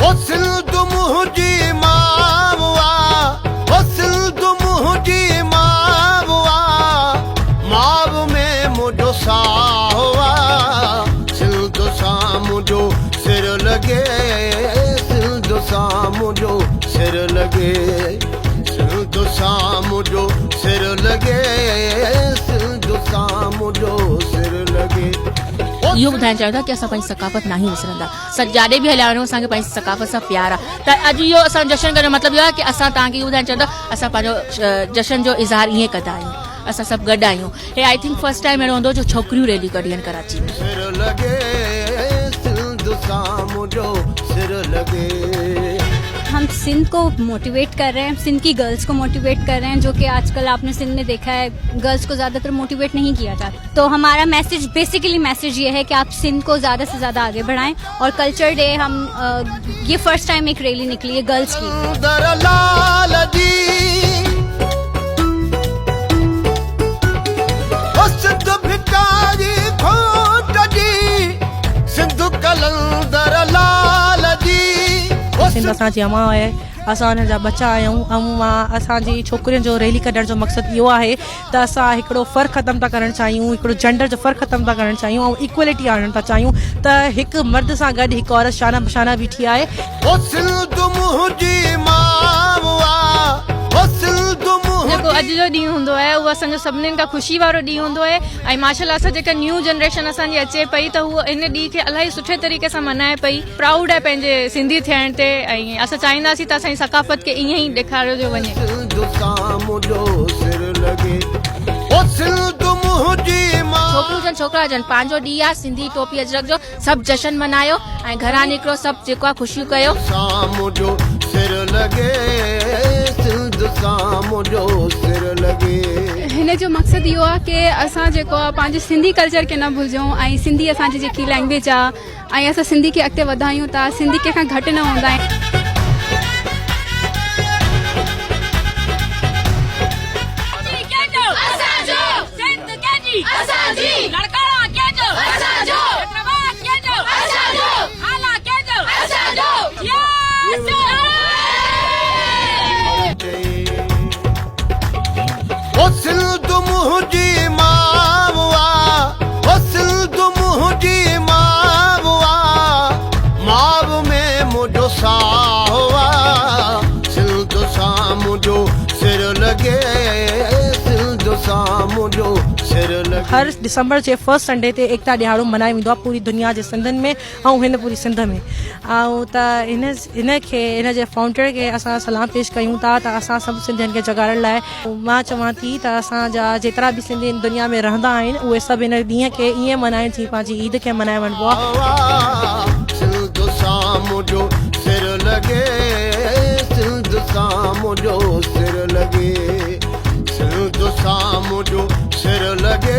ओ सिंध मुंहिंजी मावा, ओ सिंध मुंहिंजी मावा, माव में मुंहिंजो साहु आहे। सिंध सां मुंहिंजो सिर लॻे, सिंध सां मुंहिंजो सिर लॻे, सिंध सां मुंहिंजो सिर लॻे, सिंध सां मुंहिंजो सिर लॻे। इहो ॿुधाइणु चाहियो था की असां पंहिंजी सकाफ़त न ई विसरंदा, जाॾे बि हलिया वञूं असांखे पंहिंजी सकाफ़त सां प्यार आहे। त अॼु इहो असां जशन करण जो मतिलबु इहो आहे की असां तव्हांखे इहो ॿुधाइणु चाहियूं था असां पंहिंजो जशन जो इज़हार ईअं कंदा आहियूं, असां सभु गॾु आहियूं। हे आई थिंक फर्स्ट टाइम अहिड़ो हूंदो जो छोकिरियूं रैली कढी आहिनि कराची में। सिर लॻे, सिंध सां मुंहिंजो सिर लॻे। हम सिंध को मोटिवेट कर रहे हैं, सिंध की गर्ल्स को मोटिवेट कर रहे हैं, जो कि आजकल आपने सिंध में देखा है गर्ल्स को ज़्यादातर मोटिवेट नहीं किया जाता। तो हमारा मैसेज, बेसिकली मैसेज ये है कि आप सिंध को ज़्यादा से ज़्यादा आगे बढ़ाएं। और कल्चर डे हम ये फर्स्ट टाइम एक रैली निकली है गर्ल्स की। सिंध असांजी अमा आहे, असां हुन जा बच्चा आहियूं ऐं मां असांजी छोकिरियुनि जो रैली कढण जो मक़सदु इहो आहे त असां हिकिड़ो फ़र्क़ु ख़तमु था करणु चाहियूं, हिकिड़ो जेंडर जो फ़र्क़ु ख़तमु था करणु चाहियूं ऐं इक्वलिटी आणणु था चाहियूं त हिकु मर्द सां गॾु हिकु औरत शाना बशाना बीठी आहे। जेको अॼु जो ॾींहुं हूंदो आहे उहो असांजो सभिनीनि खां ख़ुशी वारो ॾींहुं हूंदो आहे ऐं माशाअल्लाह सां जेका न्यू जनरेशन असांजी अचे पई त उहो इन ॾींहं खे इलाही सुठे तरीक़े सां मल्हाए पई, प्राउड आहे पंहिंजे सिंधी थियण ते ऐं असां चाहींदासीं त असांजी सकाफ़त खे ईअं ई ॾेखारियो वञे। छोकिरियूं जन छोकिरा जन पंहिंजो ॾींहुं आहे, सिंधी टोपी अजरक जो सभु जशन मल्हायो ऐं घरां निकिरो, सभु जेको आहे ख़ुशियूं कयो। हिन जो मक़सदु इहो आहे की असां जेको आहे पंहिंजे सिंधी कल्चर खे न भुलिजूं ऐं सिंधी असांजी जेकी लैंग्वेज आहे ऐं असां सिंधी खे अॻिते वधायूं था, सिंधी कंहिंखां घटि न हूंदा आहिनि। सिंध मुंहिंजी मावा, ओ सिंध मुंहिंजी मावा, माव में मुंहिंजो साहु आहे। सिंध सां मुंहिंजो सिर लॻे, सिंध सां मुंहिंजो सिर लॻे। हर दिसंबर जे फर्स्ट संडे ते एकता ॾियारो मल्हायो वेंदो आहे पूरी दुनिया जे सिंधनि में ऐं हिन पूरी सिंध में। ऐं त हिन जे फाउंडर खे असां सलाम पेश कयूं था त असां सभु सिंधियुनि खे जगाड़ण लाइ मां चवां थी त असांजा जेतिरा बि सिंधी दुनिया में रहंदा आहिनि उहे सभु हिन ॾींहं खे ईअं मल्हाइनि जीअं पंहिंजी ईद खे मल्हायो वञिबो आहे। सिंध सां मुंहिंजो सिर लॻे, सिंध सां मुंहिंजो सिर लॻे, सिंध सां मुंहिंजो सिर लॻे।